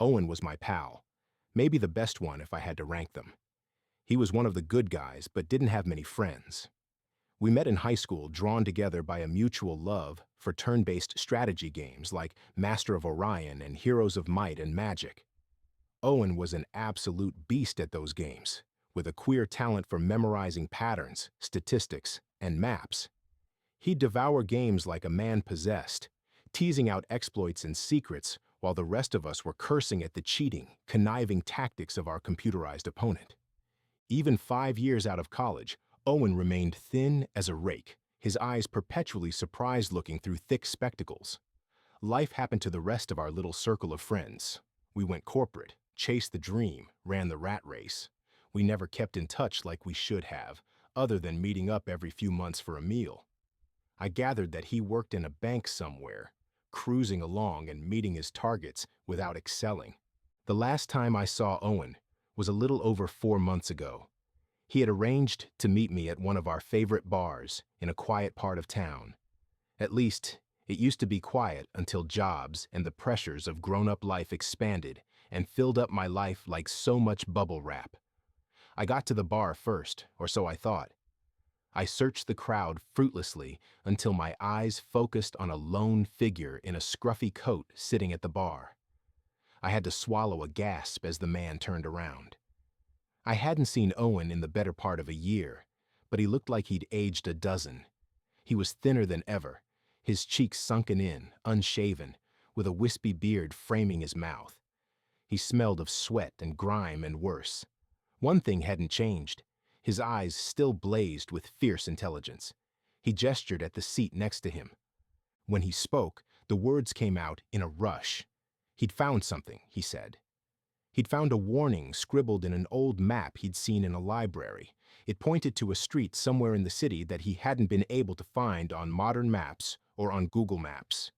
Owen was my pal, maybe the best one if I had to rank them. He was one of the good guys, but didn't have many friends. We met in high school, drawn together by a mutual love for turn-based strategy games like Master of Orion and Heroes of Might and Magic. Owen was an absolute beast at those games, with a queer talent for memorizing patterns, statistics, and maps. He'd devour games like a man possessed, teasing out exploits and secrets while the rest of us were cursing at the cheating, conniving tactics of our computerized opponent. Even 5 years out of college, Owen remained thin as a rake, his eyes perpetually surprised looking through thick spectacles. Life happened to the rest of our little circle of friends. We went corporate, chased the dream, ran the rat race. We never kept in touch like we should have, other than meeting up every few months for a meal. I gathered that he worked in a bank somewhere, cruising along and meeting his targets without excelling. The last time I saw Owen was a little over 4 months ago. He had arranged to meet me at one of our favorite bars in a quiet part of town. At least, it used to be quiet until jobs and the pressures of grown-up life expanded and filled up my life like so much bubble wrap. I got to the bar first, or so I thought. I searched the crowd fruitlessly until my eyes focused on a lone figure in a scruffy coat sitting at the bar. I had to swallow a gasp as the man turned around. I hadn't seen Owen in the better part of a year, but he looked like he'd aged a dozen. He was thinner than ever, his cheeks sunken in, unshaven, with a wispy beard framing his mouth. He smelled of sweat and grime and worse. One thing hadn't changed. His eyes still blazed with fierce intelligence. He gestured at the seat next to him. When he spoke, the words came out in a rush. He'd found something, he said. He'd found a warning scribbled in an old map he'd seen in a library. It pointed to a street somewhere in the city that he hadn't been able to find on modern maps or on Google Maps.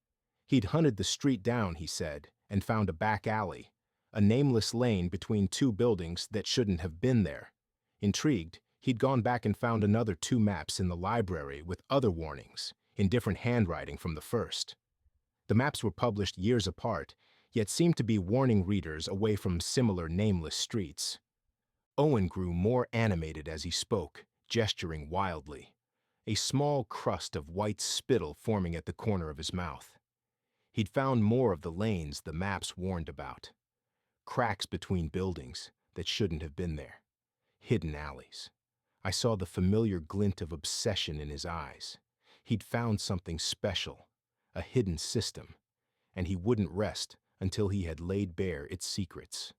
He'd hunted the street down, he said, and found a back alley, a nameless lane between two buildings that shouldn't have been there. Intrigued, he'd gone back and found another 2 maps in the library with other warnings, in different handwriting from the first. The maps were published years apart, yet seemed to be warning readers away from similar nameless streets. Owen grew more animated as he spoke, gesturing wildly, a small crust of white spittle forming at the corner of his mouth. He'd found more of the lanes the maps warned about. Cracks between buildings that shouldn't have been there. Hidden alleys. I saw the familiar glint of obsession in his eyes. He'd found something special, a hidden system, and he wouldn't rest until he had laid bare its secrets.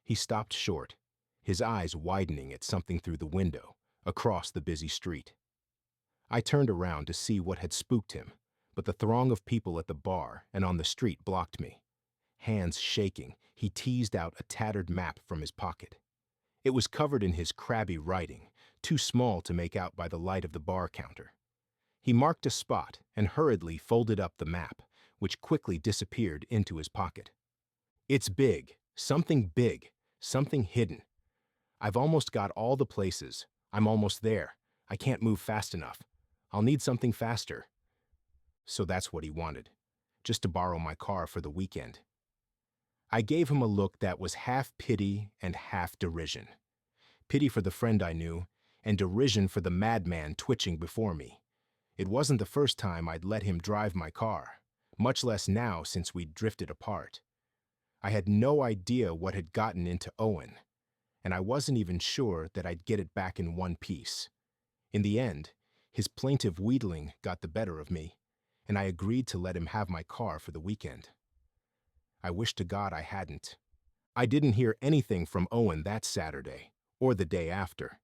He stopped short, his eyes widening at something through the window, across the busy street. I turned around to see what had spooked him, but the throng of people at the bar and on the street blocked me. Hands shaking, he teased out a tattered map from his pocket. It was covered in his crabby writing, too small to make out by the light of the bar counter. He marked a spot and hurriedly folded up the map, which quickly disappeared into his pocket. It's big, something hidden. I've almost got all the places. I'm almost there. I can't move fast enough. I'll need something faster. So that's what he wanted, just to borrow my car for the weekend. I gave him a look that was half pity and half derision. Pity for the friend I knew, and derision for the madman twitching before me. It wasn't the first time I'd let him drive my car, much less now since we'd drifted apart. I had no idea what had gotten into Owen, and I wasn't even sure that I'd get it back in one piece. In the end, his plaintive wheedling got the better of me, and I agreed to let him have my car for the weekend. I wish to God I hadn't. I didn't hear anything from Owen that Saturday, or the day after.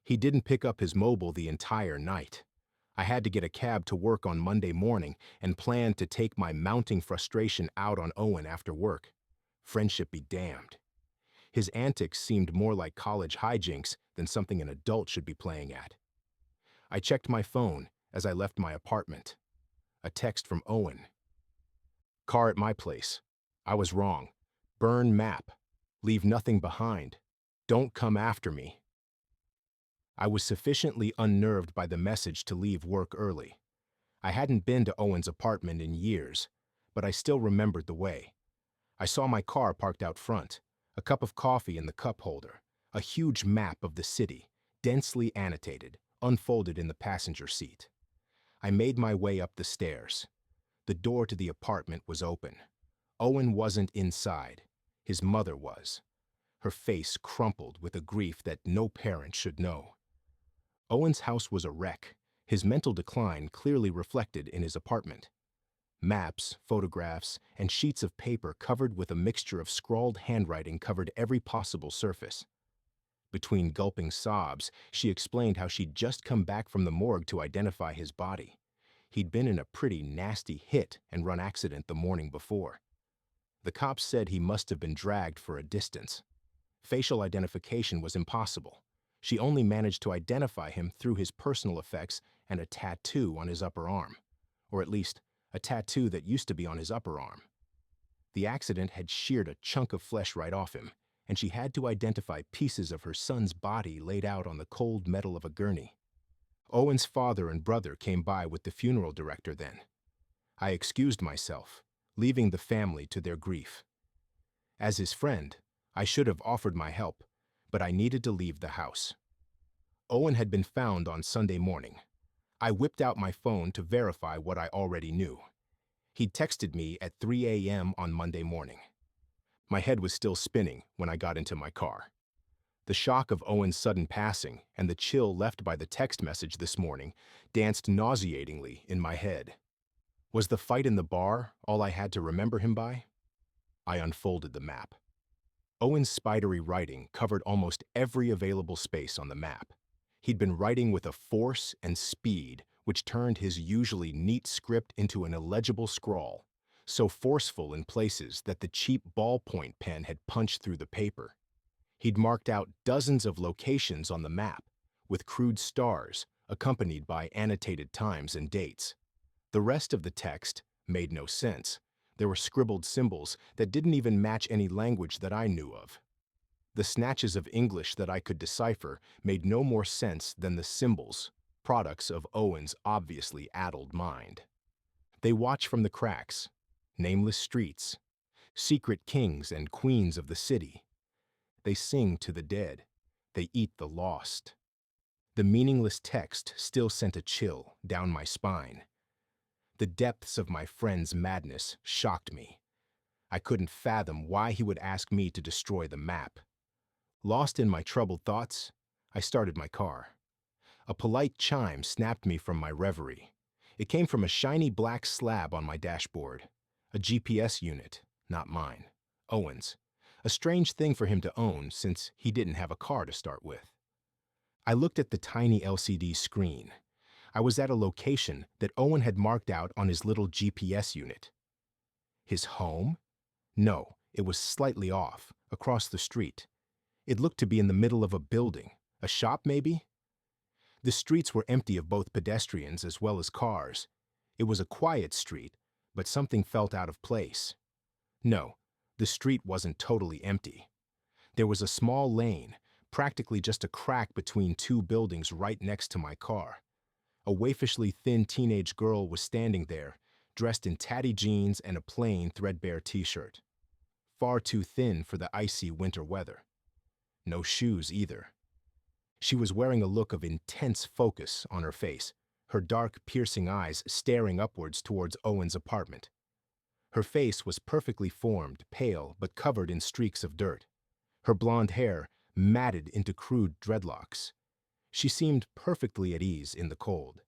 He didn't pick up his mobile the entire night. I had to get a cab to work on Monday morning and planned to take my mounting frustration out on Owen after work. Friendship be damned. His antics seemed more like college hijinks than something an adult should be playing at. I checked my phone as I left my apartment. A text from Owen. Car at my place. I was wrong. Burn map. Leave nothing behind. Don't come after me. I was sufficiently unnerved by the message to leave work early. I hadn't been to Owen's apartment in years, but I still remembered the way. I saw my car parked out front, a cup of coffee in the cup holder, a huge map of the city, densely annotated, unfolded in the passenger seat. I made my way up the stairs. The door to the apartment was open. Owen wasn't inside. His mother was. Her face crumpled with a grief that no parent should know. Owen's house was a wreck, his mental decline clearly reflected in his apartment. Maps, photographs, and sheets of paper covered with a mixture of scrawled handwriting covered every possible surface. Between gulping sobs, she explained how she'd just come back from the morgue to identify his body. He'd been in a pretty nasty hit-and-run accident the morning before. The cops said he must have been dragged for a distance. Facial identification was impossible. She only managed to identify him through his personal effects and a tattoo on his upper arm. Or at least, a tattoo that used to be on his upper arm. The accident had sheared a chunk of flesh right off him, and she had to identify pieces of her son's body laid out on the cold metal of a gurney. Owen's father and brother came by with the funeral director then. I excused myself, leaving the family to their grief. As his friend, I should have offered my help, but I needed to leave the house. Owen had been found on Sunday morning. I whipped out my phone to verify what I already knew. He'd texted me at 3 a.m. on Monday morning. My head was still spinning when I got into my car. The shock of Owen's sudden passing and the chill left by the text message this morning danced nauseatingly in my head. Was the fight in the bar all I had to remember him by? I unfolded the map. Owen's spidery writing covered almost every available space on the map. He'd been writing with a force and speed which turned his usually neat script into an illegible scrawl, so forceful in places that the cheap ballpoint pen had punched through the paper. He'd marked out dozens of locations on the map, with crude stars accompanied by annotated times and dates. The rest of the text made no sense. There were scribbled symbols that didn't even match any language that I knew of. The snatches of English that I could decipher made no more sense than the symbols, products of Owen's obviously addled mind. They watch from the cracks, nameless streets, secret kings and queens of the city. They sing to the dead. They eat the lost. The meaningless text still sent a chill down my spine. The depths of my friend's madness shocked me. I couldn't fathom why he would ask me to destroy the map. Lost in my troubled thoughts, I started my car. A polite chime snapped me from my reverie. It came from a shiny black slab on my dashboard. A GPS unit, not mine. Owen's. A strange thing for him to own since he didn't have a car to start with. I looked at the tiny LCD screen. I was at a location that Owen had marked out on his little GPS unit. His home? No, it was slightly off, across the street. It looked to be in the middle of a building. A shop, maybe? The streets were empty of both pedestrians as well as cars. It was a quiet street, but something felt out of place. No, the street wasn't totally empty. There was a small lane, practically just a crack between two buildings right next to my car. A waifishly thin teenage girl was standing there, dressed in tatty jeans and a plain, threadbare t-shirt. Far too thin for the icy winter weather. No shoes either. She was wearing a look of intense focus on her face, her dark, piercing eyes staring upwards towards Owen's apartment. Her face was perfectly formed, pale, but covered in streaks of dirt. Her blonde hair matted into crude dreadlocks. She seemed perfectly at ease in the cold.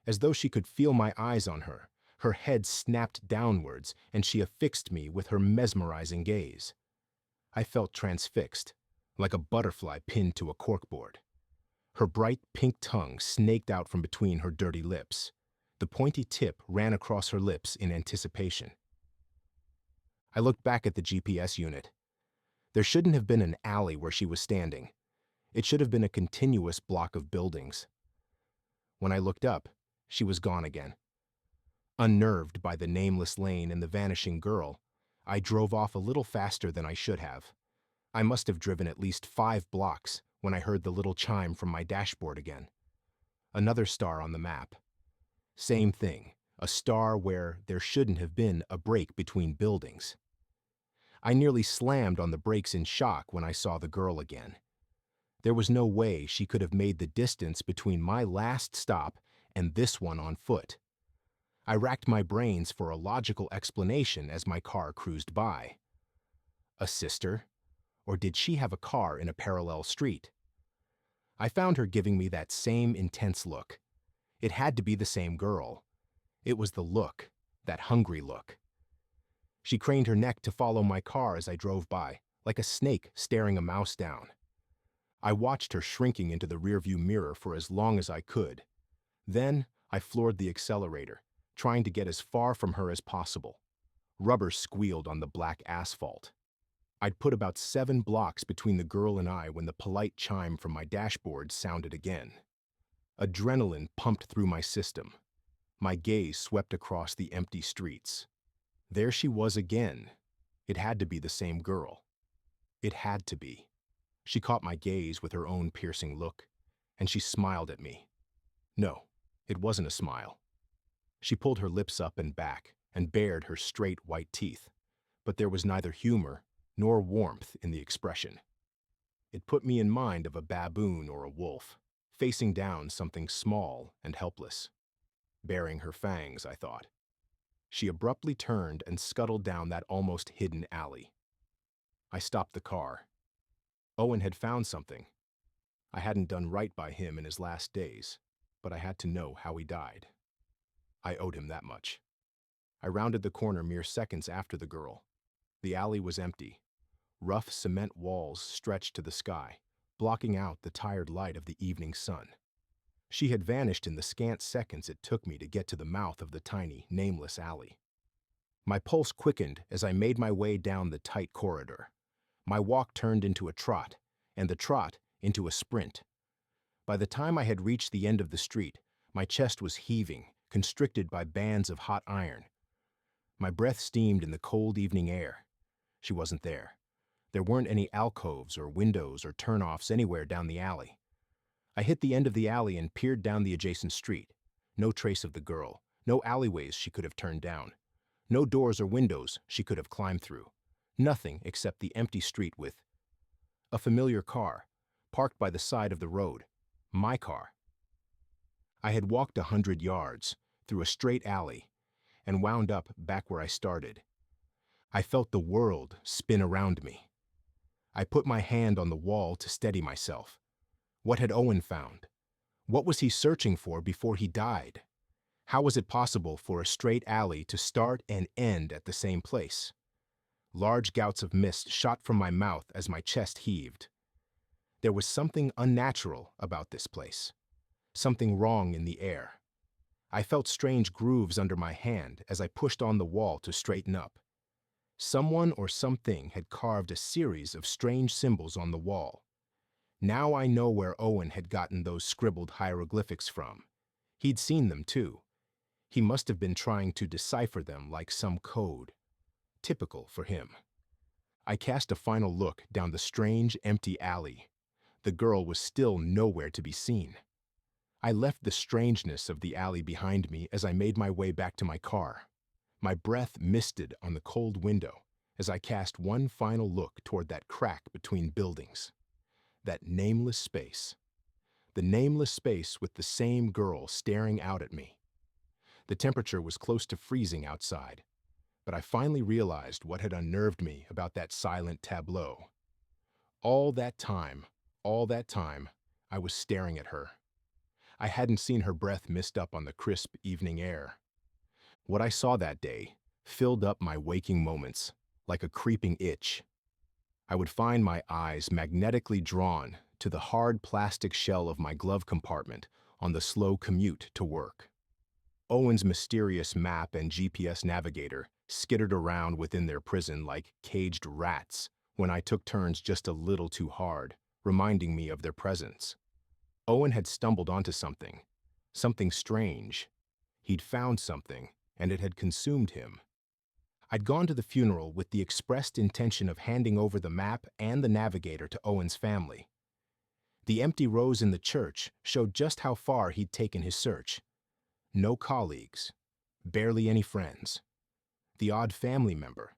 As though she could feel my eyes on her, her head snapped downwards and she affixed me with her mesmerizing gaze. I felt transfixed, like a butterfly pinned to a corkboard. Her bright pink tongue snaked out from between her dirty lips. The pointy tip ran across her lips in anticipation. I looked back at the GPS unit. There shouldn't have been an alley where she was standing. It should have been a continuous block of buildings. When I looked up, she was gone again. Unnerved by the nameless lane and the vanishing girl, I drove off a little faster than I should have. I must have driven at least 5 blocks when I heard the little chime from my dashboard again. Another star on the map. Same thing, a star where there shouldn't have been a break between buildings. I nearly slammed on the brakes in shock when I saw the girl again. There was no way she could have made the distance between my last stop and this one on foot. I racked my brains for a logical explanation as my car cruised by. A sister? Or did she have a car in a parallel street? I found her giving me that same intense look. It had to be the same girl. It was the look, that hungry look. She craned her neck to follow my car as I drove by, like a snake staring a mouse down. I watched her shrinking into the rearview mirror for as long as I could. Then I floored the accelerator, trying to get as far from her as possible. Rubber squealed on the black asphalt. I'd put about 7 blocks between the girl and I when the polite chime from my dashboard sounded again. Adrenaline pumped through my system. My gaze swept across the empty streets. There she was again. It had to be the same girl. It had to be. She caught my gaze with her own piercing look, and she smiled at me. No, it wasn't a smile. She pulled her lips up and back and bared her straight white teeth, but there was neither humor nor warmth in the expression. It put me in mind of a baboon or a wolf, facing down something small and helpless. Baring her fangs, I thought. She abruptly turned and scuttled down that almost hidden alley. I stopped the car. Owen had found something. I hadn't done right by him in his last days, but I had to know how he died. I owed him that much. I rounded the corner mere seconds after the girl. The alley was empty. Rough cement walls stretched to the sky, blocking out the tired light of the evening sun. She had vanished in the scant seconds it took me to get to the mouth of the tiny, nameless alley. My pulse quickened as I made my way down the tight corridor. My walk turned into a trot, and the trot into a sprint. By the time I had reached the end of the street, my chest was heaving, constricted by bands of hot iron. My breath steamed in the cold evening air. She wasn't there. There weren't any alcoves or windows or turnoffs anywhere down the alley. I hit the end of the alley and peered down the adjacent street. No trace of the girl, no alleyways she could have turned down, no doors or windows she could have climbed through. Nothing except the empty street with a familiar car, parked by the side of the road. My car. I had walked 100 yards, through a straight alley, and wound up back where I started. I felt the world spin around me. I put my hand on the wall to steady myself. What had Owen found? What was he searching for before he died? How was it possible for a straight alley to start and end at the same place? Large gouts of mist shot from my mouth as my chest heaved. There was something unnatural about this place. Something wrong in the air. I felt strange grooves under my hand as I pushed on the wall to straighten up. Someone or something had carved a series of strange symbols on the wall. Now I know where Owen had gotten those scribbled hieroglyphics from. He'd seen them too. He must have been trying to decipher them like some code. Typical for him. I cast a final look down the strange, empty alley. The girl was still nowhere to be seen. I left the strangeness of the alley behind me as I made my way back to my car. My breath misted on the cold window as I cast one final look toward that crack between buildings. That nameless space. The nameless space with the same girl staring out at me. The temperature was close to freezing outside, but I finally realized what had unnerved me about that silent tableau. All that time, I was staring at her. I hadn't seen her breath mist up on the crisp evening air. What I saw that day filled up my waking moments like a creeping itch. I would find my eyes magnetically drawn to the hard plastic shell of my glove compartment on the slow commute to work. Owen's mysterious map and GPS navigator skittered around within their prison like caged rats when I took turns just a little too hard, reminding me of their presence. Owen had stumbled onto something strange. He'd found something, and it had consumed him. I'd gone to the funeral with the expressed intention of handing over the map and the navigator to Owen's family. The empty rows in the church showed just how far he'd taken his search. No colleagues, barely any friends. The odd family member.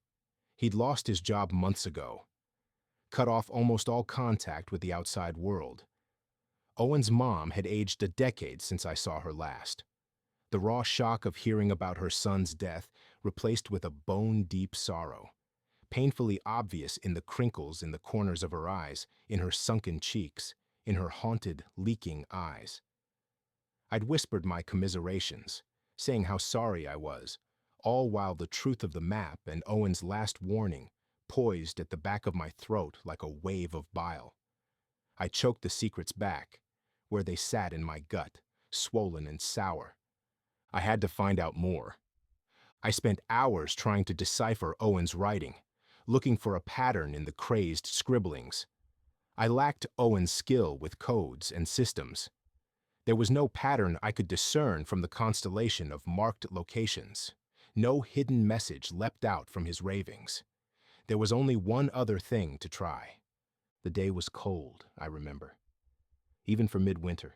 He'd lost his job months ago, cut off almost all contact with the outside world. Owen's mom had aged a decade since I saw her last. The raw shock of hearing about her son's death replaced with a bone-deep sorrow, painfully obvious in the crinkles in the corners of her eyes, in her sunken cheeks, in her haunted, leaking eyes. I'd whispered my commiserations, saying how sorry I was, all while the truth of the map and Owen's last warning poised at the back of my throat like a wave of bile. I choked the secrets back, where they sat in my gut, swollen and sour. I had to find out more. I spent hours trying to decipher Owen's writing, looking for a pattern in the crazed scribblings. I lacked Owen's skill with codes and systems. There was no pattern I could discern from the constellation of marked locations. No hidden message leapt out from his ravings. There was only one other thing to try. The day was cold, I remember. Even for midwinter,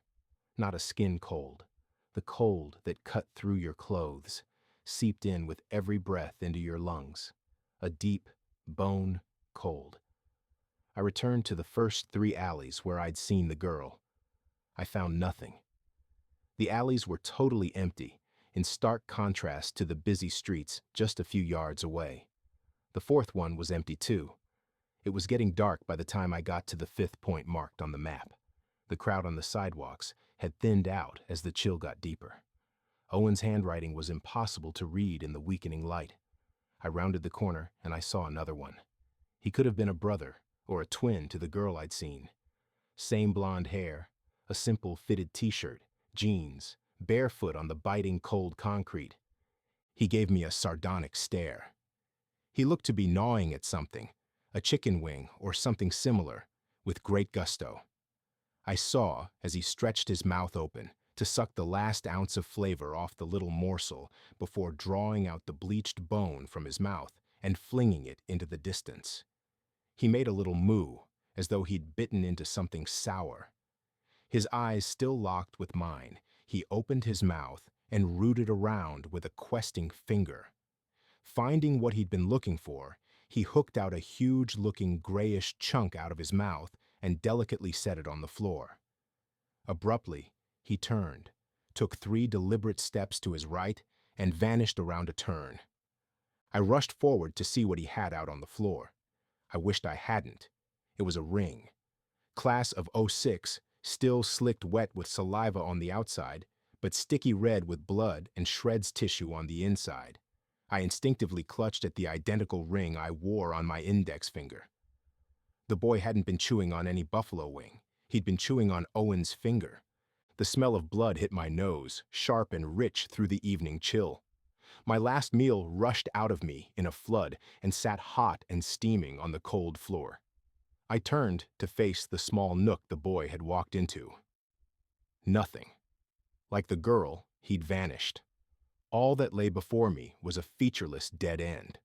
not a skin cold. The cold that cut through your clothes, seeped in with every breath into your lungs. A deep, bone cold. I returned to the first 3 alleys where I'd seen the girl. I found nothing. The alleys were totally empty, in stark contrast to the busy streets just a few yards away. The 4th one was empty too. It was getting dark by the time I got to the 5th point marked on the map. The crowd on the sidewalks had thinned out as the chill got deeper. Owen's handwriting was impossible to read in the weakening light. I rounded the corner and I saw another one. He could have been a brother or a twin to the girl I'd seen. Same blonde hair, a simple fitted t-shirt, jeans, barefoot on the biting cold concrete. He gave me a sardonic stare. He looked to be gnawing at something, a chicken wing or something similar, with great gusto. I saw, as he stretched his mouth open, to suck the last ounce of flavor off the little morsel before drawing out the bleached bone from his mouth and flinging it into the distance. He made a little moo, as though he'd bitten into something sour. His eyes still locked with mine, he opened his mouth and rooted around with a questing finger. Finding what he'd been looking for, he hooked out a huge-looking grayish chunk out of his mouth and delicately set it on the floor. Abruptly, he turned, took 3 deliberate steps to his right, and vanished around a turn. I rushed forward to see what he had out on the floor. I wished I hadn't. It was a ring. Class of '06, still slicked wet with saliva on the outside, but sticky red with blood and shreds tissue on the inside. I instinctively clutched at the identical ring I wore on my index finger. The boy hadn't been chewing on any buffalo wing. He'd been chewing on Owen's finger. The smell of blood hit my nose, sharp and rich through the evening chill. My last meal rushed out of me in a flood and sat hot and steaming on the cold floor. I turned to face the small nook the boy had walked into. Nothing. Like the girl, he'd vanished. All that lay before me was a featureless dead end.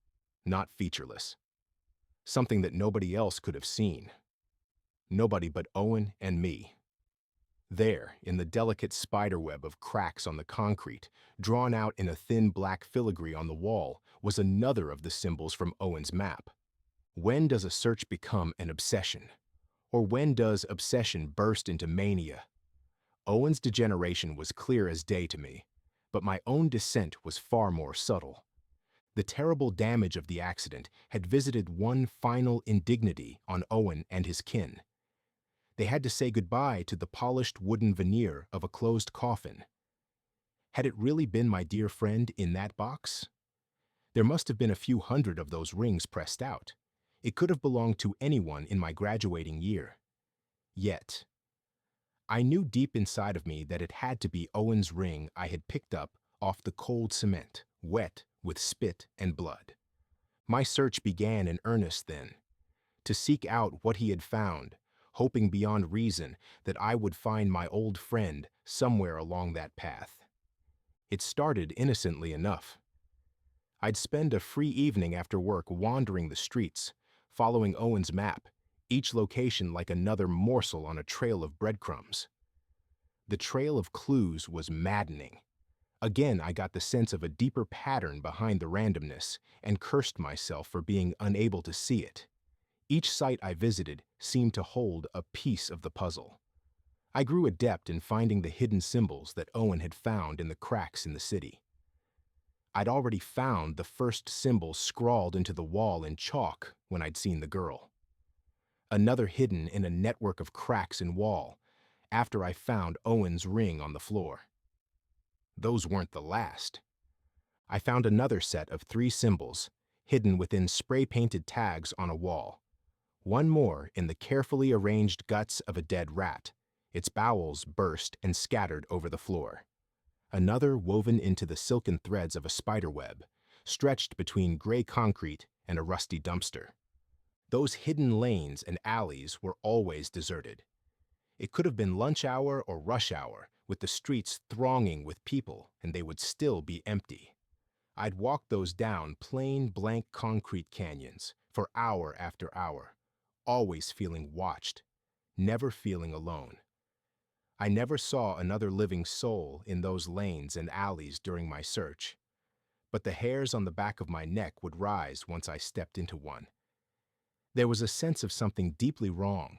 Not featureless. Something that nobody else could have seen. Nobody but Owen and me. There, in the delicate spiderweb of cracks on the concrete, drawn out in a thin black filigree on the wall, was another of the symbols from Owen's map. When does a search become an obsession? Or when does obsession burst into mania? Owen's degeneration was clear as day to me, but my own descent was far more subtle. The terrible damage of the accident had visited one final indignity on Owen and his kin. They had to say goodbye to the polished wooden veneer of a closed coffin. Had it really been my dear friend in that box? There must have been a few hundred of those rings pressed out. It could have belonged to anyone in my graduating year. Yet, I knew deep inside of me that it had to be Owen's ring I had picked up off the cold cement, wet with spit and blood. My search began in earnest then, to seek out what he had found, hoping beyond reason that I would find my old friend somewhere along that path. It started innocently enough. I'd spend a free evening after work wandering the streets, following Owen's map, each location like another morsel on a trail of breadcrumbs. The trail of clues was maddening. Again, I got the sense of a deeper pattern behind the randomness and cursed myself for being unable to see it. Each site I visited seemed to hold a piece of the puzzle. I grew adept in finding the hidden symbols that Owen had found in the cracks in the city. I'd already found the first symbol scrawled into the wall in chalk when I'd seen the girl. Another hidden in a network of cracks in wall after I found Owen's ring on the floor. Those weren't the last. I found another set of 3 symbols hidden within spray-painted tags on a wall. One more in the carefully arranged guts of a dead rat, its bowels burst and scattered over the floor. Another woven into the silken threads of a spider web, stretched between gray concrete and a rusty dumpster. Those hidden lanes and alleys were always deserted. It could have been lunch hour or rush hour, with the streets thronging with people, and they would still be empty. I'd walk those down plain, blank concrete canyons for hour after hour, always feeling watched, never feeling alone. I never saw another living soul in those lanes and alleys during my search, but the hairs on the back of my neck would rise once I stepped into one. There was a sense of something deeply wrong,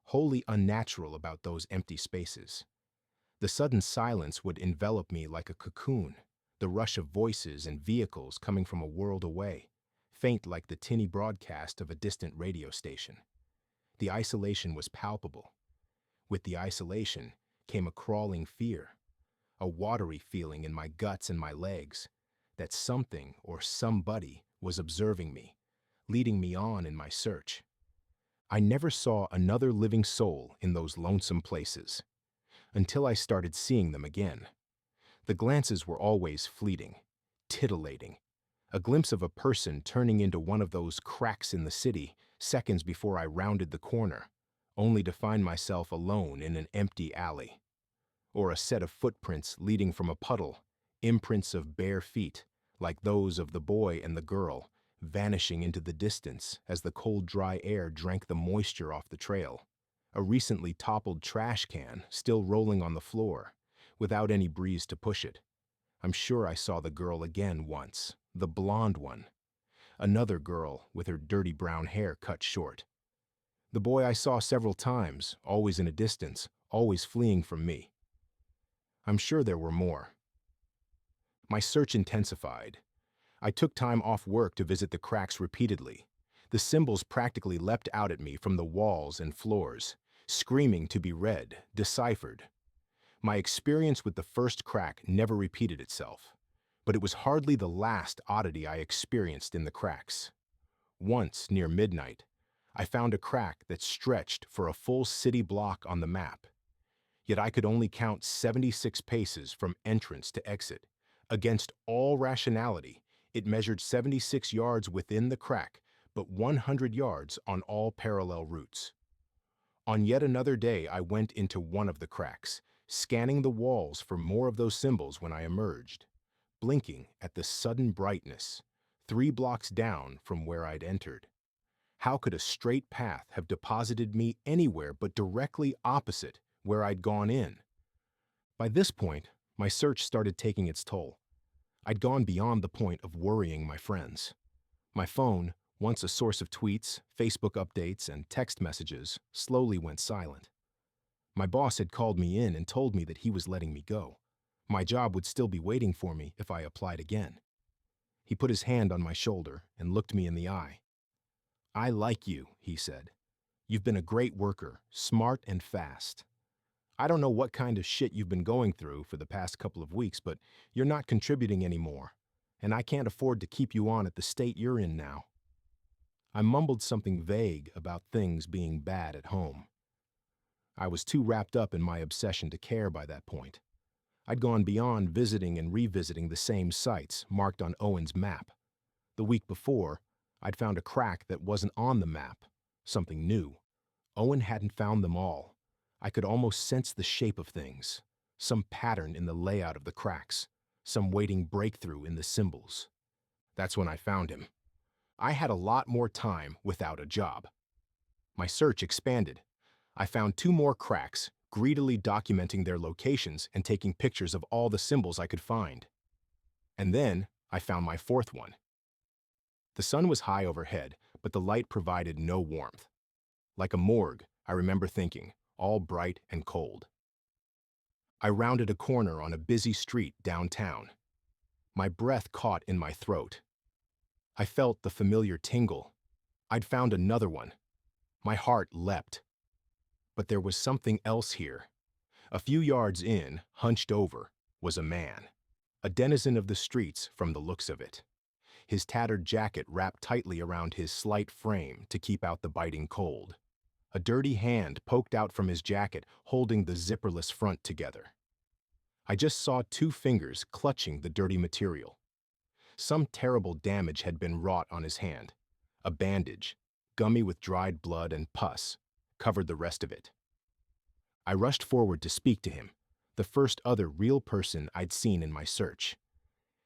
wholly unnatural about those empty spaces. The sudden silence would envelop me like a cocoon, the rush of voices and vehicles coming from a world away, faint like the tinny broadcast of a distant radio station. The isolation was palpable. With the isolation came a crawling fear, a watery feeling in my guts and my legs, that something or somebody was observing me, leading me on in my search. I never saw another living soul in those lonesome places, until I started seeing them again. The glances were always fleeting, titillating, a glimpse of a person turning into one of those cracks in the city seconds before I rounded the corner, only to find myself alone in an empty alley. Or a set of footprints leading from a puddle, imprints of bare feet, like those of the boy and the girl, vanishing into the distance as the cold, dry air drank the moisture off the trail. A recently toppled trash can still rolling on the floor, without any breeze to push it. I'm sure I saw the girl again once, the blonde one. Another girl with her dirty brown hair cut short. The boy I saw several times, always in a distance, always fleeing from me. I'm sure there were more. My search intensified. I took time off work to visit the cracks repeatedly. The symbols practically leapt out at me from the walls and floors, screaming to be read, deciphered. My experience with the first crack never repeated itself, but it was hardly the last oddity I experienced in the cracks. Once, near midnight, I found a crack that stretched for a full city block on the map. Yet I could only count 76 paces from entrance to exit. Against all rationality, it measured 76 yards within the crack, but 100 yards on all parallel routes. On yet another day, I went into one of the cracks, scanning the walls for more of those symbols when I emerged, blinking at the sudden brightness, 3 blocks down from where I'd entered. How could a straight path have deposited me anywhere but directly opposite where I'd gone in? By this point, my search started taking its toll. I'd gone beyond the point of worrying my friends. My phone, once a source of tweets, Facebook updates, and text messages, slowly went silent. My boss had called me in and told me that he was letting me go. My job would still be waiting for me if I applied again. He put his hand on my shoulder and looked me in the eye. "I like you," he said. "You've been a great worker, smart and fast. I don't know what kind of shit you've been going through for the past couple of weeks, but you're not contributing anymore, and I can't afford to keep you on at the state you're in now." I mumbled something vague about things being bad at home. I was too wrapped up in my obsession to care by that point. I'd gone beyond visiting and revisiting the same sites marked on Owen's map. The week before, I'd found a crack that wasn't on the map, something new. Owen hadn't found them all. I could almost sense the shape of things, some pattern in the layout of the cracks, some waiting breakthrough in the symbols. That's when I found him. I had a lot more time without a job. My search expanded. I found 2 more cracks, greedily documenting their locations and taking pictures of all the symbols I could find. And then I found my fourth one. The sun was high overhead, but the light provided no warmth. Like a morgue, I remember thinking, all bright and cold. I rounded a corner on a busy street downtown. My breath caught in my throat. I felt the familiar tingle. I'd found another one. My heart leapt. But there was something else here. A few yards in, hunched over, was a man. A denizen of the streets from the looks of it. His tattered jacket wrapped tightly around his slight frame to keep out the biting cold. A dirty hand poked out from his jacket, holding the zipperless front together. I just saw two fingers clutching the dirty material. Some terrible damage had been wrought on his hand. A bandage, gummy with dried blood and pus, covered the rest of it. I rushed forward to speak to him, the first other real person I'd seen in my search.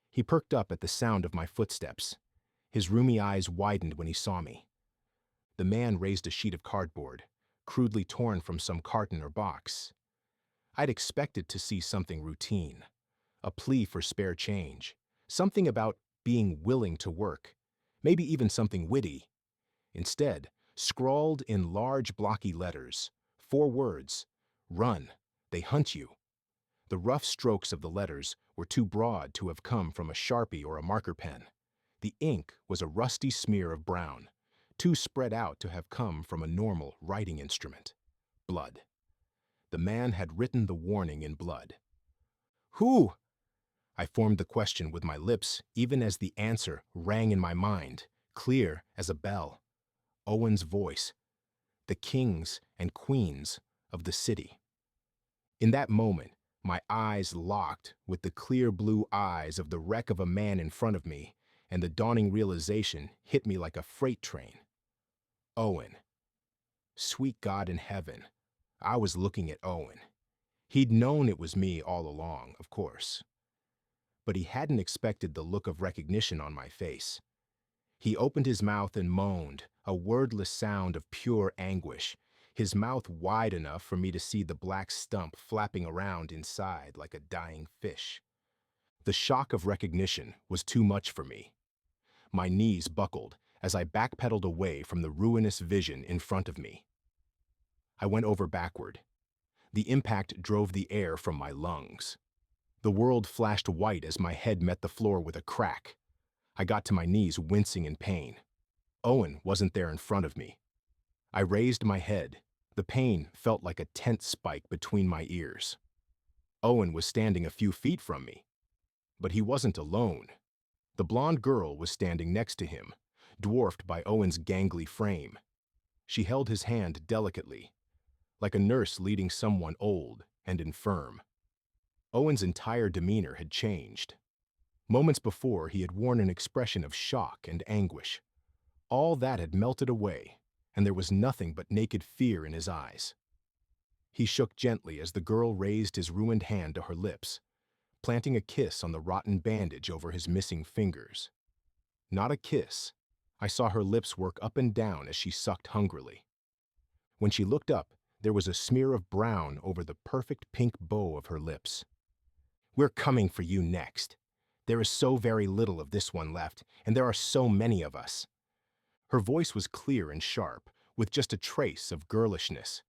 He perked up at the sound of my footsteps. His rheumy eyes widened when he saw me. The man raised a sheet of cardboard, crudely torn from some carton or box. I'd expected to see something routine, a plea for spare change, something about being willing to work, maybe even something witty. Instead, scrawled in large blocky letters, 4 words: "Run, they hunt you." The rough strokes of the letters were too broad to have come from a Sharpie or a marker pen. The ink was a rusty smear of brown, too spread out to have come from a normal writing instrument. Blood. The man had written the warning in blood. Who? I formed the question with my lips even as the answer rang in my mind, clear as a bell. Owen's voice. The kings and queens of the city. In that moment, my eyes locked with the clear blue eyes of the wreck of a man in front of me, and the dawning realization hit me like a freight train. Owen. Sweet God in heaven, I was looking at Owen. He'd known it was me all along, of course. But he hadn't expected the look of recognition on my face. He opened his mouth and moaned, a wordless sound of pure anguish, his mouth wide enough for me to see the black stump flapping around inside like a dying fish. The shock of recognition was too much for me. My knees buckled as I backpedaled away from the ruinous vision in front of me. I went over backward. The impact drove the air from my lungs. The world flashed white as my head met the floor with a crack. I got to my knees wincing in pain. Owen wasn't there in front of me. I raised my head. The pain felt like a tent spike between my ears. Owen was standing a few feet from me. But he wasn't alone. The blonde girl was standing next to him, dwarfed by Owen's gangly frame. She held his hand delicately, like a nurse leading someone old and infirm. Owen's entire demeanor had changed. Moments before, he had worn an expression of shock and anguish. All that had melted away, and there was nothing but naked fear in his eyes. He shook gently as the girl raised his ruined hand to her lips, planting a kiss on the rotten bandage over his missing fingers. Not a kiss. I saw her lips work up and down as she sucked hungrily. When she looked up, there was a smear of brown over the perfect pink bow of her lips. "We're coming for you next. There is so very little of this one left, and there are so many of us." Her voice was clear and sharp, with just a trace of girlishness.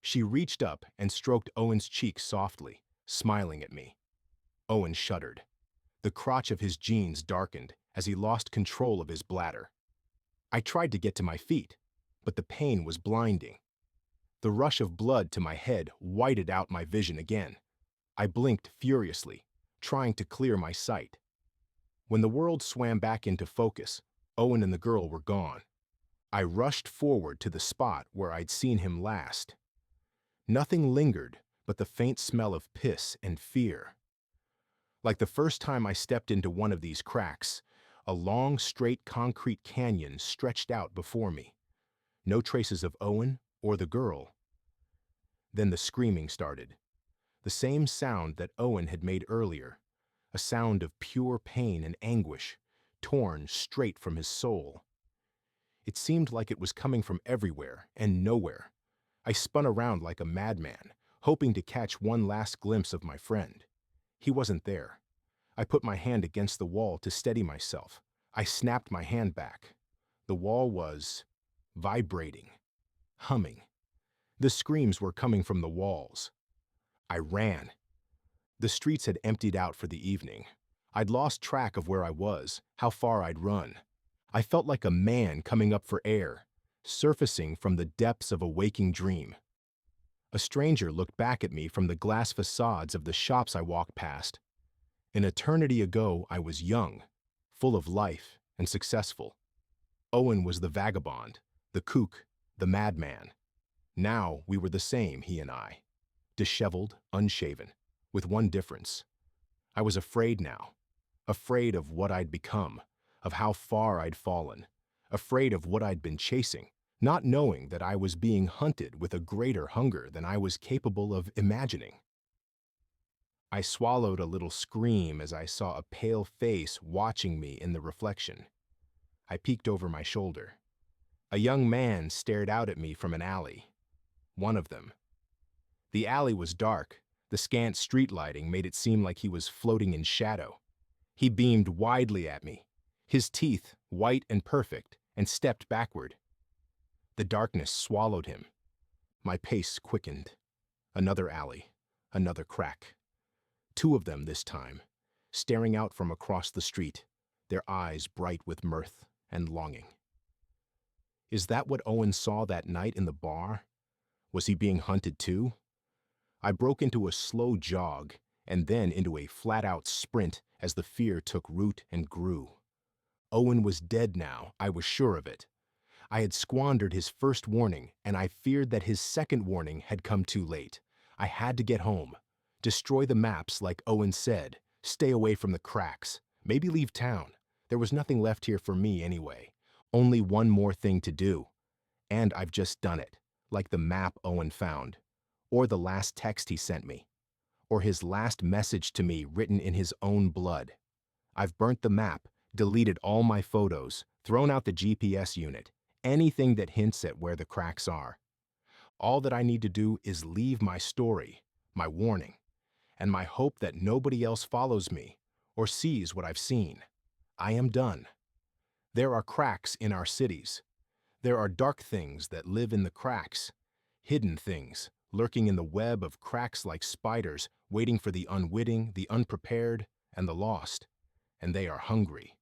She reached up and stroked Owen's cheek softly, smiling at me. Owen shuddered. The crotch of his jeans darkened as he lost control of his bladder. I tried to get to my feet, but the pain was blinding. The rush of blood to my head whited out my vision again. I blinked furiously, trying to clear my sight. When the world swam back into focus, Owen and the girl were gone. I rushed forward to the spot where I'd seen him last. Nothing lingered but the faint smell of piss and fear. Like the first time I stepped into one of these cracks, a long, straight concrete canyon stretched out before me. No traces of Owen or the girl. Then the screaming started. The same sound that Owen had made earlier, a sound of pure pain and anguish, torn straight from his soul. It seemed like it was coming from everywhere and nowhere. I spun around like a madman, hoping to catch one last glimpse of my friend. He wasn't there. I put my hand against the wall to steady myself. I snapped my hand back. The wall was vibrating, humming. The screams were coming from the walls. I ran. The streets had emptied out for the evening. I'd lost track of where I was, how far I'd run. I felt like a man coming up for air, surfacing from the depths of a waking dream. A stranger looked back at me from the glass facades of the shops I walked past. An eternity ago, I was young, full of life, and successful. Owen was the vagabond, the kook, the madman. Now we were the same, he and I. Disheveled, unshaven, with one difference. I was afraid now. Afraid of what I'd become, of how far I'd fallen. Afraid of what I'd been chasing, not knowing that I was being hunted with a greater hunger than I was capable of imagining. I swallowed a little scream as I saw a pale face watching me in the reflection. I peeked over my shoulder. A young man stared out at me from an alley. One of them. The alley was dark. The scant street lighting made it seem like he was floating in shadow. He beamed widely at me, his teeth white and perfect, and stepped backward. The darkness swallowed him. My pace quickened. Another alley, another crack. Two of them this time, staring out from across the street, their eyes bright with mirth and longing. Is that what Owen saw that night in the bar? Was he being hunted too? I broke into a slow jog and then into a flat-out sprint as the fear took root and grew. Owen was dead now, I was sure of it. I had squandered his first warning, and I feared that his second warning had come too late. I had to get home. Destroy the maps like Owen said. Stay away from the cracks. Maybe leave town. There was nothing left here for me anyway. Only one more thing to do. And I've just done it, like the map Owen found, or the last text he sent me, or his last message to me written in his own blood. I've burnt the map, deleted all my photos, thrown out the GPS unit, anything that hints at where the cracks are. All that I need to do is leave my story, my warning, and my hope that nobody else follows me or sees what I've seen. I am done. There are cracks in our cities. There are dark things that live in the cracks, hidden things lurking in the web of cracks like spiders, waiting for the unwitting, the unprepared, and the lost. And they are hungry.